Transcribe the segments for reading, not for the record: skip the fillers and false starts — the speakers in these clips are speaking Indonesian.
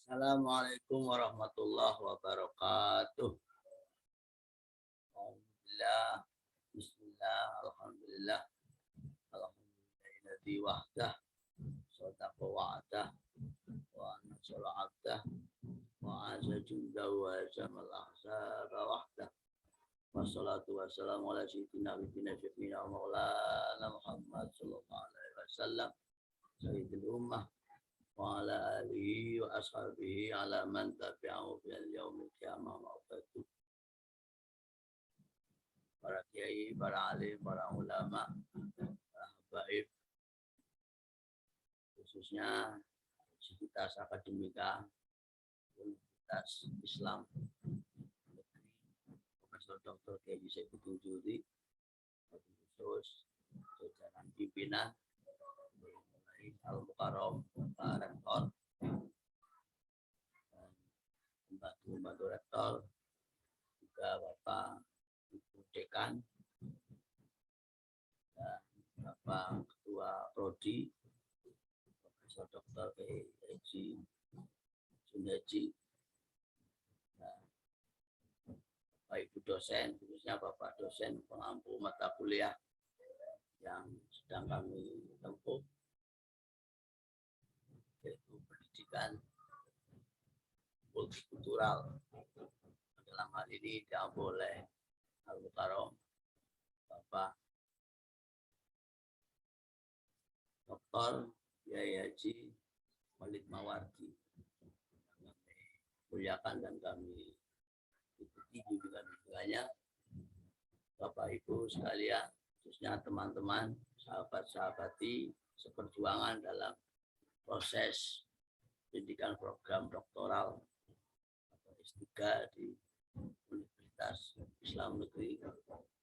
Assalamualaikum warahmatullahi wabarakatuh. Alhamdulillah, bismillah, alhamdulillah, alhamdulillahilladzi wahdah, sadaqa wa'adah, wa nasara abdah, wa azza jundahu wa hazamal ahzaba wahdah. Wassalatu wassalamu ala sayyidina wa syafiina wa maulana Muhammad sallallahu alaihi wasallam, sayyidil ummah wa ala alihi wa ashabihi ala man tabi'ahu bil yaumil qiyamah wa ba'du. Para kiai, para alim, para ulama, para habaib, khususnya Sivitas Akademika Universitas Islam Negeri Profesor Dr. Kiai Saifuddin Juri, khusus jajaran pimpinan mulai Al-Mukarram, Pak Rektor, pembantu rektor, juga Bapak Ibu Dekan, dan Bapak Ketua Prodi, Profesor Dr. Kiai Haji Sunhaji, dan Bapak Ibu dosen, khususnya Bapak dosen pengampu mata kuliah yang sedang kami tempuh, yaitu pendidikan multikultural. Dalam hal ini diampu oleh Al-Mukarram Bapak Dr. Kiai Haji Walid Mawardi, yang kami muliakan dan kami ikuti bimbingan-bimbingannya. Bapak Ibu sekalian, khususnya teman-teman, sahabat-sahabati seperjuangan dalam proses pendidikan program doktoral atau S3 di Universitas Islam Negeri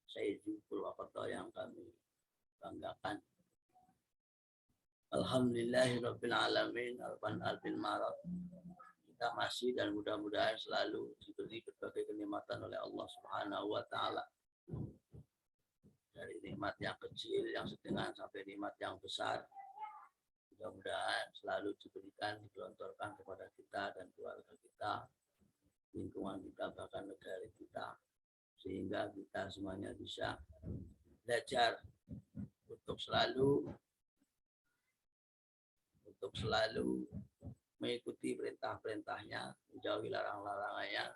Sayyidi Purwokerto yang kami banggakan. Alhamdulillahirabbil alamin, albil marad. Kita masih dan mudah-mudahan selalu diberi berbagai kenikmatan oleh Allah Subhanahu wa taala. Dari nikmat yang kecil, yang sedang sampai nikmat yang besar. Mudah-mudahan selalu diberikan, digelontorkan kepada kita dan keluarga kita, lingkungan kita, bahkan negara kita, sehingga kita semuanya bisa belajar untuk selalu mengikuti perintah-perintahnya, menjauhi larang-larangannya,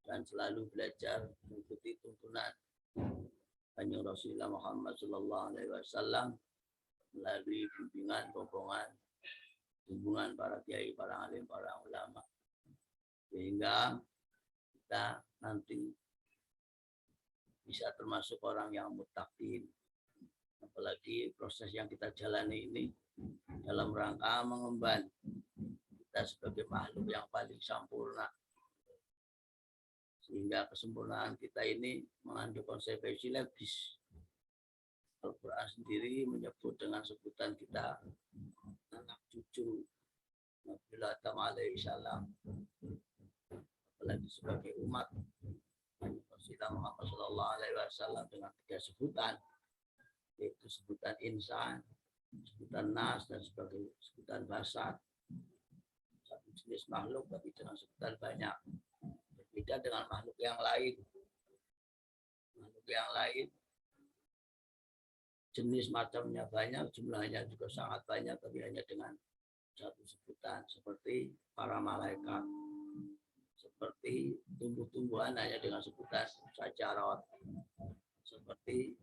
dan selalu belajar mengikuti tuntunan Kanjeng Rasulullah Muhammad sallallahu alaihi wasallam melalui bimbingan, hubungan para kiai, para alim, para ulama, sehingga kita nanti bisa termasuk orang yang muttaqin. Apalagi proses yang kita jalani ini dalam rangka mengemban kita sebagai makhluk yang paling sempurna, sehingga kesempurnaan kita ini mengandung konsekuensi legis. Al-Quran sendiri menyebut dengan sebutan kita anak cucu Nabi Adam alaihi salam, apalagi sebagai umat Rasulullah Muhammad sallallahu alaihi wasallam dengan 3 sebutan, yaitu sebutan insan, sebutan nas, dan sebagai sebutan basar. Satu jenis makhluk tapi dengan sebutan banyak, berbeda dengan makhluk yang lain. Makhluk yang lain jenis macamnya banyak, jumlahnya juga sangat banyak, tapi hanya dengan satu sebutan, seperti para malaikat, seperti tumbuh-tumbuhan hanya dengan sebutan syajarat, seperti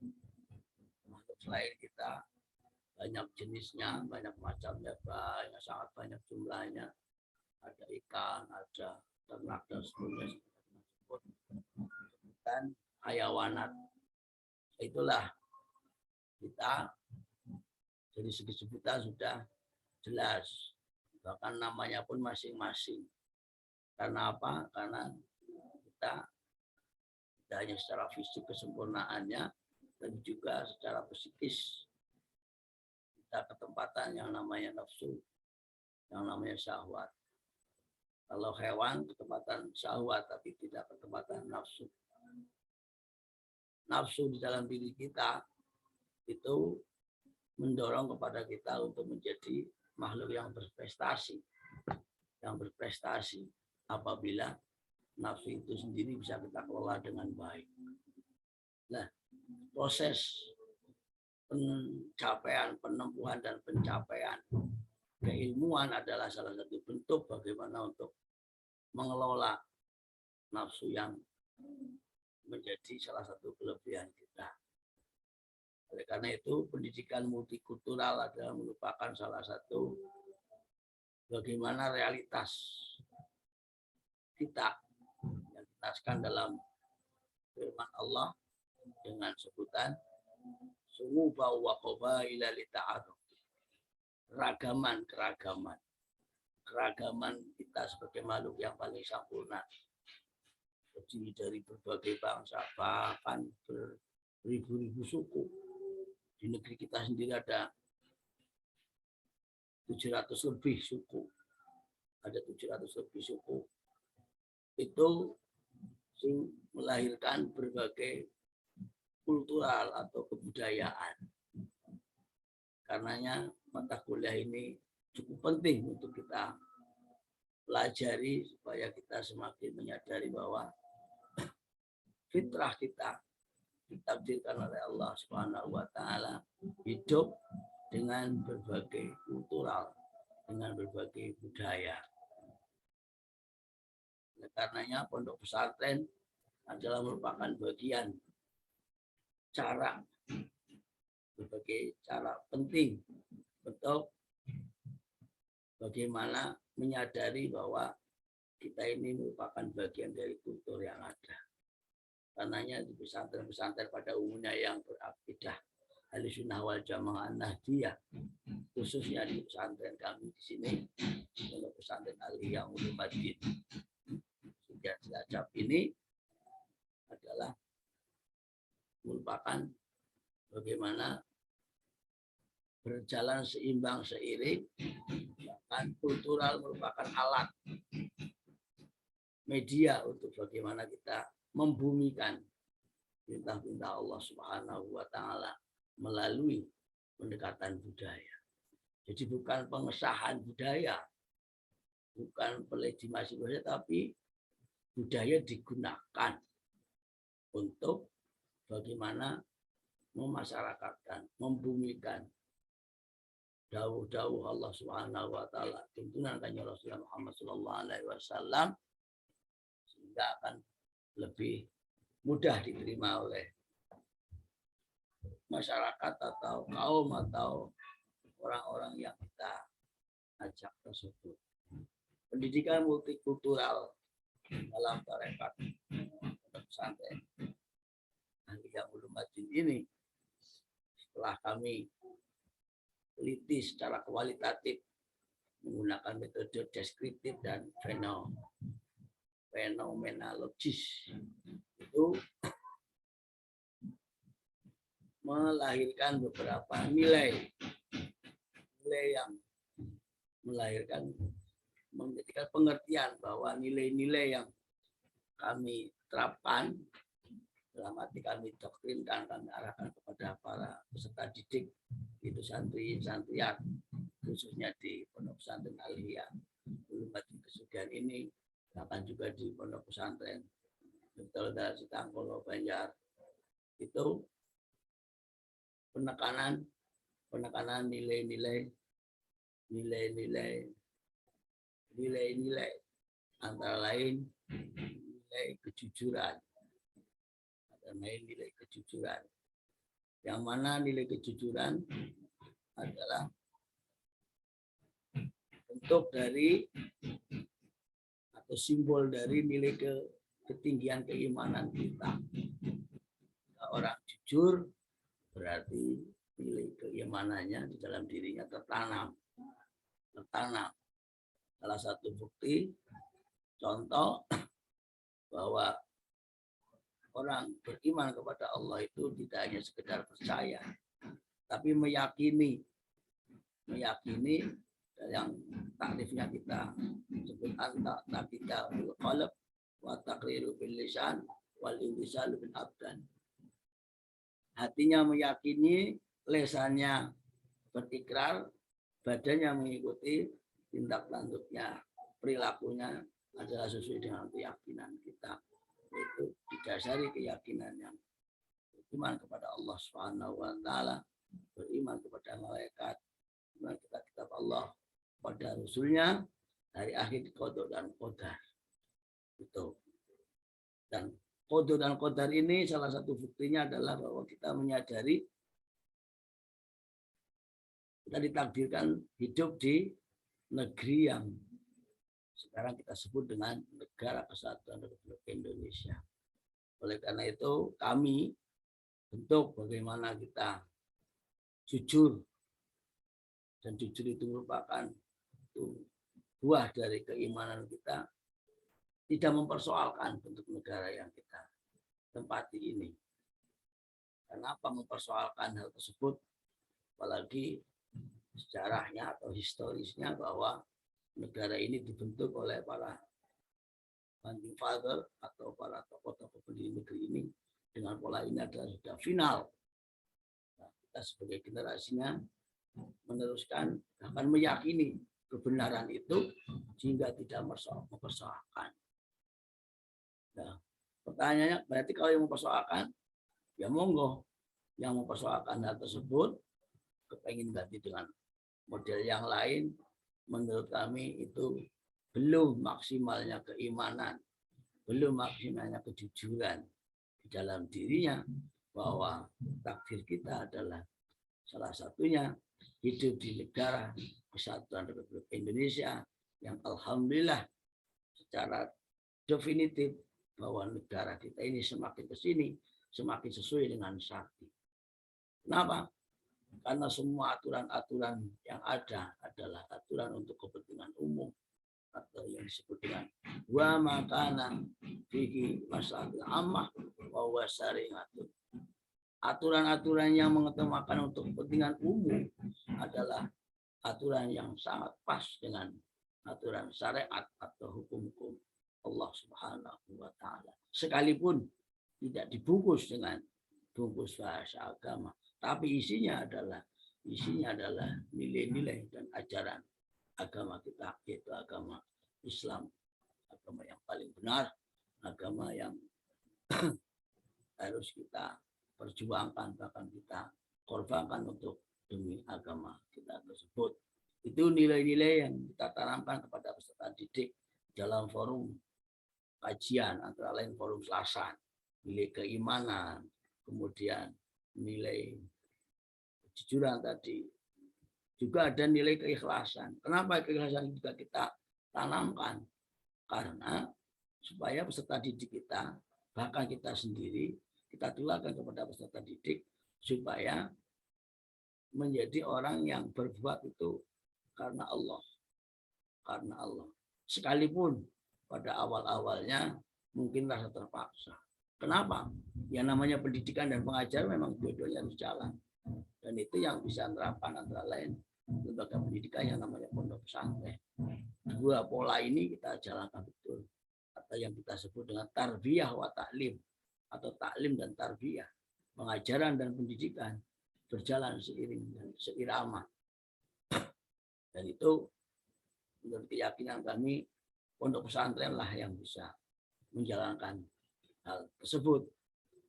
makhluk selain kita banyak jenisnya, banyak macamnya, banyak, sangat banyak jumlahnya. Ada ikan, ada ternak, dan sebagainya. Dan hayawanat. Itulah kita dari segi sebutan sudah jelas, bahkan namanya pun masing-masing. Karena apa? Karena kita tidak hanya secara fisik kesempurnaannya, tapi juga secara psikis kita ketempatan yang namanya nafsu, yang namanya syahwat. Kalau hewan ketempatan syahwat, tapi tidak ketempatan nafsu. Nafsu di dalam diri kita itu mendorong kepada kita untuk menjadi makhluk yang berprestasi. yang berprestasi apabila nafsu itu sendiri bisa kita kelola dengan baik. Nah, proses pencapaian, penempuhan dan pencapaian keilmuan adalah salah satu bentuk bagaimana untuk mengelola nafsu yang menjadi salah satu kelebihan kita. Oleh karena itu, pendidikan multikultural adalah merupakan salah satu bagaimana realitas kita yang dijelaskan dalam firman Allah dengan sebutan sumuba wa qabaila lita'aruf. Keragaman kita sebagai makhluk yang paling sempurna, terdiri dari berbagai bangsa, bahkan beribu-ribu suku. Di negeri kita sendiri ada 700 lebih suku. Ada 700 lebih suku. Itu melahirkan berbagai kultural atau kebudayaan. Karenanya mata kuliah ini cukup penting untuk kita pelajari supaya kita semakin menyadari bahwa fitrah kita ditakdirkan oleh Allah Subhanahu wa taala hidup dengan berbagai kultural, dengan berbagai budaya. Karenanya pondok pesantren adalah merupakan bagian berbagai cara penting untuk bagaimana menyadari bahwa kita ini merupakan bagian dari kultur yang ada. Karenanya di pesantren-pesantren pada umumnya yang berakidah Ahlussunnah wal Jamaah Nahdiyah, khususnya di pesantren kami di sini, pesantren Aliyah Ulumuddin Sudian Cilacap ini adalah merupakan bagaimana berjalan seimbang seiring, bahkan kultural merupakan alat media untuk bagaimana kita membumikan perintah-perintah Allah Subhanahu wa taala melalui pendekatan budaya. Jadi bukan pengesahan budaya, bukan pelegitimasi budaya, tapi budaya digunakan untuk bagaimana memasyarakatkan, membumikan dawuh-dawuh Allah Subhanahu wa taala, tuntunan kanjeng Rasulullah Muhammad sallallahu alaihi wasallam, sehingga akan lebih mudah diterima oleh masyarakat atau kaum atau orang-orang yang kita ajak tersebut. Pendidikan multikultural dalam tarekat pesantren Aliyah Ulumuddin ini, setelah kami teliti secara kualitatif menggunakan metode deskriptif dan fenomenologis, itu melahirkan beberapa nilai yang melahirkan menjadikan pengertian bahwa nilai-nilai yang kami terapkan dalam arti kami doktrinkan, kami arahkan kepada para peserta didik, itu santri-santriat, khususnya di Pondok Pesantren Aliyah Ulumuddin Kesugihan ini, bahkan juga di Pondok Pesantren Dr. Darsi Tangkolo Banjar, itu penekanan nilai-nilai antara lain nilai kejujuran. Nilai kejujuran, yang mana nilai kejujuran adalah bentuk dari atau simbol dari nilai ketinggian keimanan kita. Orang jujur berarti nilai keimanannya di dalam dirinya tertanam. Salah satu bukti contoh bahwa orang beriman kepada Allah itu tidak hanya sekedar percaya, tapi meyakini yang takrifnya kita sebut anta kita bil qalb wa taqriru bil lisan wal intisalu bil abdan. Hatinya meyakini, lesannya berikrar, badannya mengikuti tindak lanjutnya. perilakunya adalah sesuai dengan keyakinan kita, itu didasari keyakinan yang beriman kepada Allah Subhanahu wa taala, beriman kepada malaikat, beriman kepada kitab Allah, pada rasulnya, hari akhir, qada dan qadar. Itu. Dan qada dan qadar ini salah satu buktinya adalah bahwa kita menyadari kita ditakdirkan hidup di negeri yang sekarang kita sebut dengan Negara Kesatuan Republik Indonesia. Oleh karena itu kami bentuk bagaimana kita jujur, dan jujur itu merupakan buah dari keimanan kita, tidak mempersoalkan bentuk negara yang kita tempati ini. Kenapa mempersoalkan hal tersebut? Apalagi sejarahnya atau historisnya bahwa negara ini dibentuk oleh para founding father atau para tokoh-tokoh pendiri negeri ini dengan pola ini adalah sudah final. Nah, kita sebagai generasinya meneruskan, akan meyakini kebenaran itu sehingga tidak mempersoalkan. Nah, pertanyaannya berarti kalau yang mempersoalkan, ya monggo. Yang mempersoalkan hal tersebut kepengin ganti dengan model yang lain, menurut kami itu belum maksimalnya keimanan, belum maksimalnya kejujuran di dalam dirinya, bahwa takdir kita adalah salah satunya hidup di Negara Kesatuan Republik Indonesia yang alhamdulillah secara definitif bahwa negara kita ini semakin ke sini semakin sesuai dengan syariat. Kenapa? Karena semua aturan-aturan yang ada adalah aturan untuk kepentingan umum atau yang disebut dengan wa makana fihi masalahil ammah wa huwa syari'atun. Aturan-aturan yang mengutamakan untuk kepentingan umum adalah aturan yang sangat pas dengan aturan syariat atau hukum-hukum Allah Subhanahu wa taala. Sekalipun tidak dibungkus dengan bungkus bahasa agama, tapi isinya adalah nilai-nilai dan ajaran agama kita, yaitu agama Islam, agama yang paling benar, agama yang harus kita perjuangkan, bahkan kita korbankan untuk demi agama kita tersebut. Itu nilai-nilai yang kita tanamkan kepada peserta didik dalam forum kajian, antara lain forum Selasan, nilai keimanan, kemudian nilai kejujuran tadi, juga ada nilai keikhlasan. Kenapa keikhlasan juga kita tanamkan? Karena supaya peserta didik kita, bahkan kita sendiri, kita tularkan kepada peserta didik supaya menjadi orang yang berbuat itu karena Allah. Karena Allah. Sekalipun pada awal-awalnya mungkin rasa terpaksa. Kenapa? Yang namanya pendidikan dan pengajaran memang dua-duanya harus jalan. Dan itu yang bisa menerapkan antara lain lembaga pendidikan yang namanya pondok pesantren. Dua pola ini kita jalankan betul. Atau yang kita sebut dengan tarbiyah wa ta'lim, atau taklim dan tarbiyah. Pengajaran dan pendidikan berjalan seiring dan seirama. Dan itu menurut keyakinan kami, pondok pesantren lah yang bisa menjalankan hal tersebut.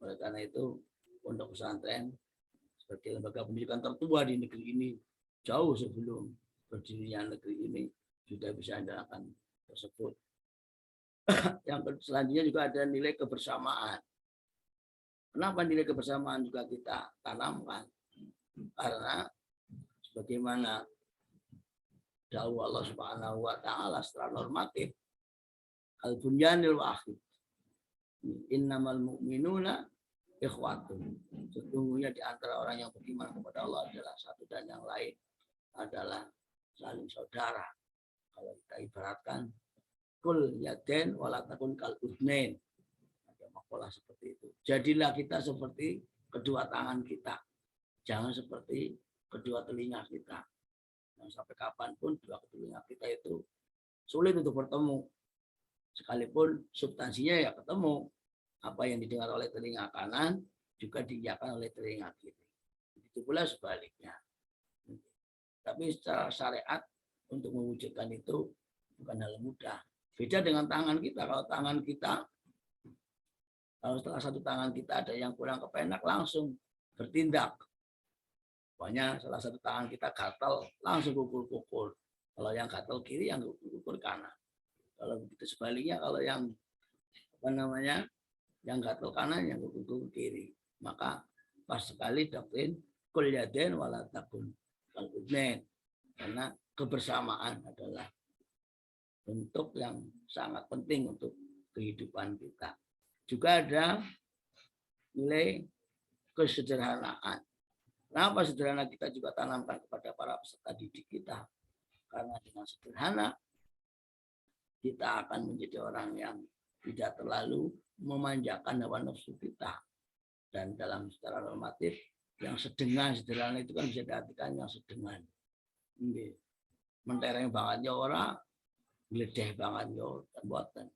Oleh karena itu, pondok pesantren sebagai lembaga pendidikan tertua di negeri ini, jauh sebelum berdirinya negeri ini, sudah bisa menjalankan tersebut. Yang selanjutnya juga ada nilai kebersamaan. Kenapa nilai kebersamaan juga kita tanamkan? Karena sebagaimana dawuh Allah Subhanahu wa taala secara normatif, al-bunyanil wahid, innamal mu'minuna ikhwatun. Sesungguhnya di antara orang yang beriman kepada Allah adalah satu dan yang lain adalah saling saudara. Kalau kita ibaratkan kul yaden wala takun kal udnain. Ada makalah seperti itu. Jadilah kita seperti kedua tangan kita. Jangan seperti kedua telinga kita. Dan sampai kapanpun dua telinga kita itu sulit untuk bertemu. Sekalipun substansinya ya ketemu. Apa yang didengar oleh telinga kanan juga diiyakan oleh telinga kiri. Itu pula sebaliknya. Tapi secara syariat untuk mewujudkan itu bukan hal mudah. Beda dengan tangan kita. Kalau tangan kita, kalau setelah satu tangan kita ada yang kurang kepenak, langsung bertindak. Pokoknya salah satu tangan kita gatal, langsung pukul-pukul. Kalau yang gatal kiri, yang pukul kanan. Kalau begitu sebaliknya, kalau yang yang gatal kanan, yang pukul kiri. Maka pas sekali doktrin kul yaden wala takun kal udnain. Karena kebersamaan adalah bentuk yang sangat penting untuk kehidupan kita. Juga ada nilai kesederhanaan. Kenapa sederhana kita juga tanamkan kepada para peserta didik kita? Karena dengan sederhana kita akan menjadi orang yang tidak terlalu memanjakan hawa nafsu kita. Dan dalam secara normatif, yang sedengan, sederhana itu kan bisa diartikan yang sedengan. Mentereng banget ya orang, gledeh banget ya buatan.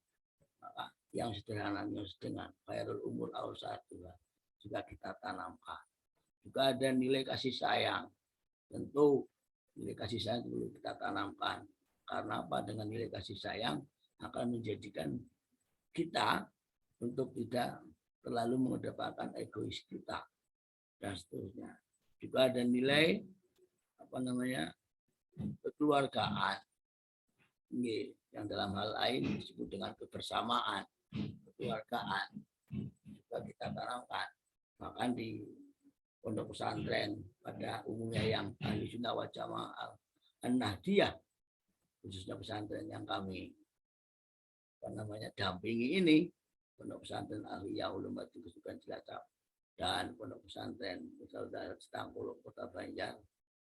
Maka yang sederhana, yang sedengan, khairul umur awsatuha juga kita tanamkan. Juga ada nilai kasih sayang. Tentu nilai kasih sayang perlu kita tanamkan. Karena apa? Dengan nilai kasih sayang akan menjadikan kita untuk tidak terlalu mengedepankan egois kita dan seterusnya. Juga ada nilai kekeluargaan. Yang dalam hal lain disebut dengan kebersamaan, kekeluargaan. Juga kita tanamkan. Bahkan di pondok pesantren pada umumnya yang ahli sunnah wal jamaah An-Nahdiyah, khususnya pesantren yang kami dampingi ini, pondok pesantren Ahliya Ulumuddin Kesukaan Cilacap dan pondok pesantren Saudara Citangkulo Kota Banjar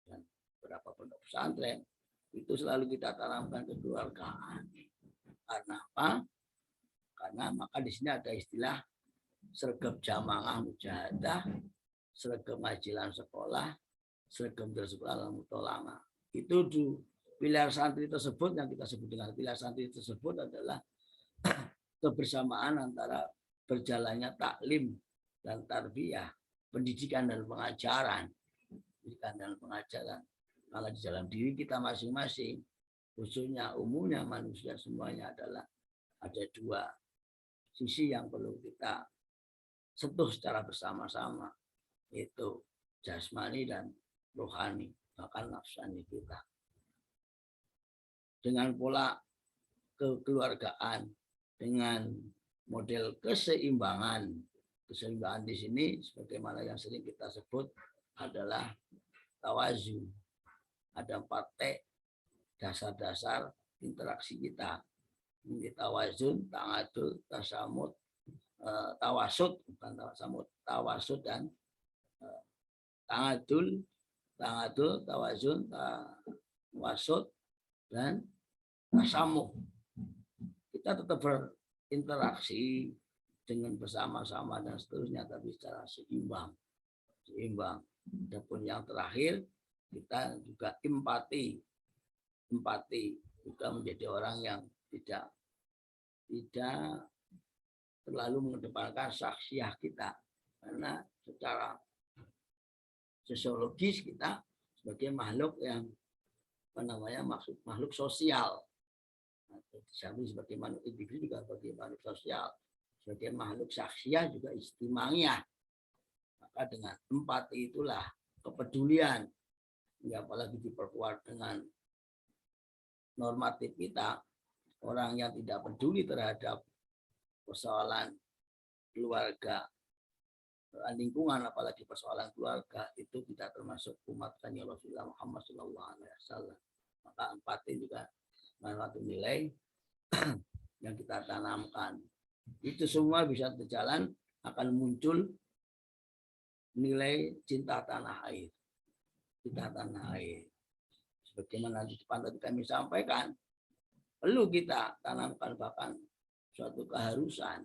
dan beberapa pondok pesantren itu selalu kita tanamkan kekeluargaan. Karena apa? Karena maka di sini ada istilah sergap jamaah mujahadah, seragam majilan sekolah, seragam tersekolah mutolama. Itu di pilar santri tersebut yang kita sebut dengan pilar santri tersebut adalah kebersamaan antara berjalannya taklim dan tarbiyah, pendidikan dan pengajaran. Pendidikan dan pengajaran. Kalau di dalam diri kita masing-masing, khususnya umumnya manusia semuanya adalah ada dua sisi yang perlu kita sentuh secara bersama-sama, yaitu jasmani dan rohani, bahkan nafsani kita. Dengan pola kekeluargaan, dengan model keseimbangan. Keseimbangan di sini sebagaimana yang sering kita sebut adalah tawazu. Ada 4 T dasar-dasar interaksi kita. Ini tawazun, ta'adul, tasamud, tawasud, bukan tasamud, tawasud dan ta'adul, tawazun, tawasud dan tasamuh. Kita tetap berinteraksi dengan bersama-sama dan seterusnya, tapi secara seimbang. Adapun yang terakhir, kita juga empati juga menjadi orang yang tidak terlalu mengedepankan saksiah kita, karena secara sosiologis kita sebagai makhluk yang makhluk sosial. Disambung sebagai makhluk individu juga sebagai makhluk sosial, sebagai makhluk saksiah juga istimangiyah. Maka dengan empati itulah kepedulian, ya, apalagi diperkuat dengan normatif kita, orang yang tidak peduli terhadap persoalan keluarga, lingkungan, apalagi persoalan keluarga, itu tidak termasuk umat Kanjeng Rasulullah Muhammad SAW. Maka empati juga suatu nilai yang kita tanamkan. Itu semua bisa berjalan, akan muncul nilai cinta tanah air. Cinta tanah air. Sebagaimana di depan tadi kami sampaikan, perlu kita tanamkan, bahkan suatu keharusan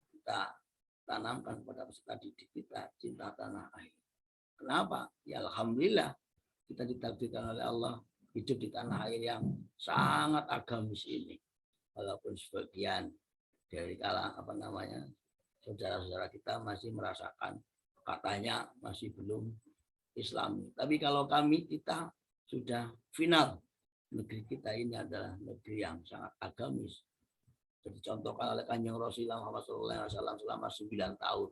kita tanamkan pada peserta didik kita, cinta tanah air. Kenapa? Ya alhamdulillah kita ditakdirkan oleh Allah hidup di tanah air yang sangat agamis ini. Walaupun sebagian dari saudara-saudara kita masih merasakan katanya masih belum Islami. Tapi kalau kita sudah final negeri kita ini adalah negeri yang sangat agamis. Jadi dicontohkan oleh Kanjeng Rasulullah Muhammad SAW selama 9 tahun.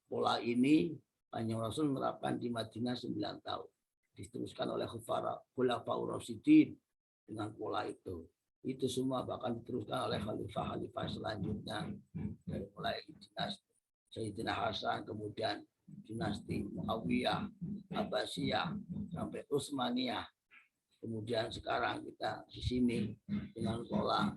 Pola ini Kanjeng Rasul menerapkan di Madinah 9 tahun. Diteruskan oleh Khulafaur Rasyidin dengan pola itu. Itu semua bahkan diteruskan oleh khalifah-khalifah selanjutnya. Dari mulai dinasti Sayyidina Hasan, kemudian dinasti Muawiyah, Abbasiyah, sampai Utsmaniyah. Kemudian sekarang kita di sini dengan pola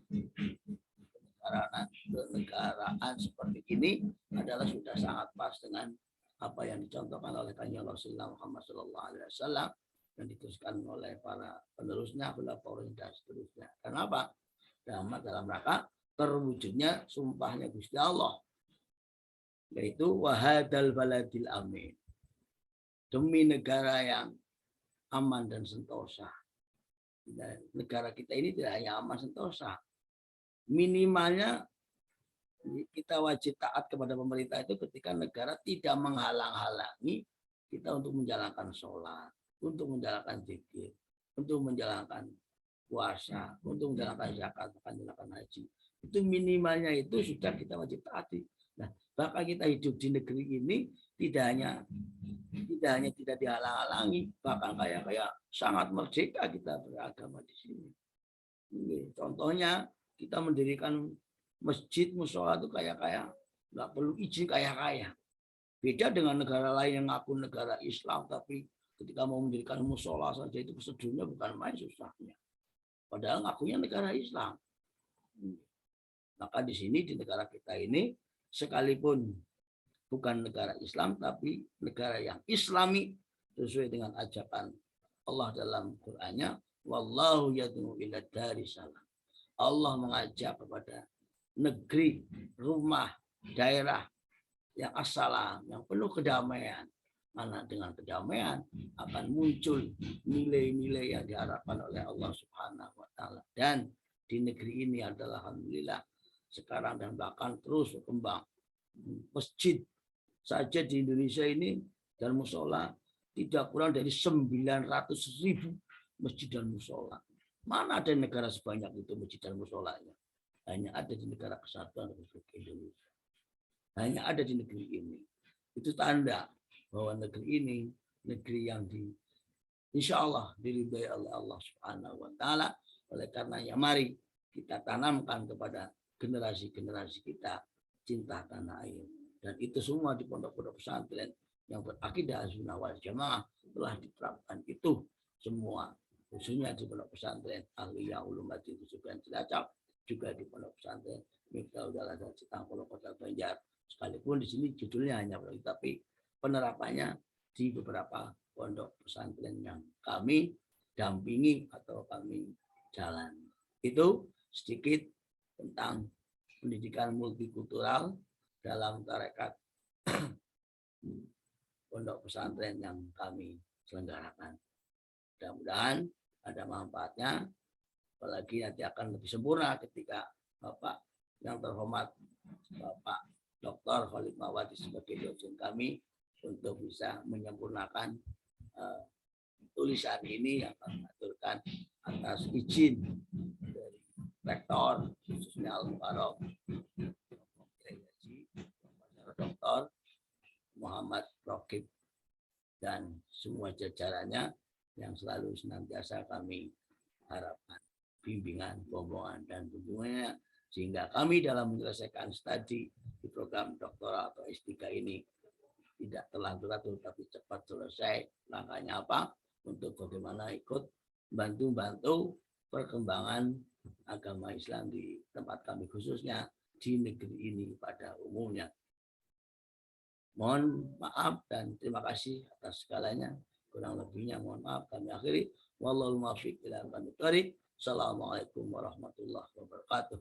kenegaraan seperti ini adalah sudah sangat pas dengan apa yang dicontohkan oleh Kanjeng Rasulullah Muhammad SAW dan diteruskan oleh para penerusnya, khulafaur dan seterusnya. Kenapa? Dalam rangka terwujudnya sumpahnya Gusti Allah, yaitu wahadal baladil amin, demi negara yang aman dan sentosa. Negara kita ini tidak hanya aman sentosa, minimalnya kita wajib taat kepada pemerintah itu ketika negara tidak menghalang-halangi kita untuk menjalankan sholat, untuk menjalankan zikir, untuk menjalankan puasa, untuk menjalankan zakat, menjalankan haji. Itu minimalnya itu sudah kita wajib taati. Nah, bahkan kita hidup di negeri ini tidak hanya tidak dihalang-halangi, bahkan kayak sangat merdeka kita beragama di sini. Contohnya kita mendirikan masjid, musola itu kayak nggak perlu izin kaya. Beda dengan negara lain yang ngaku negara Islam, tapi ketika mau mendirikan musola saja itu prosedurnya bukan main susahnya. Padahal ngakunya negara Islam. Maka di sini di negara kita ini sekalipun bukan negara Islam tapi negara yang Islami sesuai dengan ajakan Allah dalam Qur'annya, wallahu yad'u ila daris salam. Allah mengajak kepada negeri, rumah, daerah yang assalam, yang penuh kedamaian. Karena dengan kedamaian akan muncul nilai-nilai yang diharapkan oleh Allah Subhanahu wa taala. Dan di negeri ini adalah alhamdulillah sekarang dan bahkan terus berkembang. Masjid saja di Indonesia ini dan musola tidak kurang dari 900.000 masjid dan musola. Mana ada negara sebanyak itu masjid dan musolanya? Hanya ada di negara Kesatuan Republik Indonesia. Hanya ada di negeri ini. Itu tanda bahwa negeri ini negeri yang insya Allah diridhai oleh Allah Subhanahu wa taala. Oleh karenanya mari kita tanamkan kepada generasi-generasi kita cinta tanah air. Dan itu semua di pondok-pondok pesantren yang berakidah sunnah wal jamaah telah diterapkan itu semua, khususnya di pondok pesantren Aliyah Ulum Hadis Sufian Cilacap, juga di pondok pesantren Miftahul Dalail dan Citangkolo Kota Banjar. Sekalipun di sini judulnya hanya tapi penerapannya di beberapa pondok pesantren yang kami dampingi atau kami jalan. Itu sedikit tentang pendidikan multikultural dalam tarekat pondok pesantren yang kami selenggarakan. Mudah-mudahan ada manfaatnya, apalagi nanti akan lebih sempurna ketika Bapak yang terhormat Bapak Dr. Khalid Mawati sebagai dosen kami untuk bisa menyempurnakan tulisan ini yang kami aturkan atas izin dari Rektor khususnya Al-Mukarram Dr. Muhammad Rokib dan semua jajarannya yang selalu senantiasa kami harapkan bimbingan, bombongan dan dukungannya sehingga kami dalam menyelesaikan studi di program doktoral atau S3 ini tidak terlalu tapi cepat selesai. Langkahnya apa? Untuk bagaimana ikut bantu perkembangan agama Islam di tempat kami khususnya di negeri ini pada umumnya. Mohon maaf dan terima kasih atas segalanya. Kurang lebihnya mohon maaf, kami akhiri. Wallahul muwaffiq ila aqwamit thoriq. Assalamualaikum warahmatullahi wabarakatuh.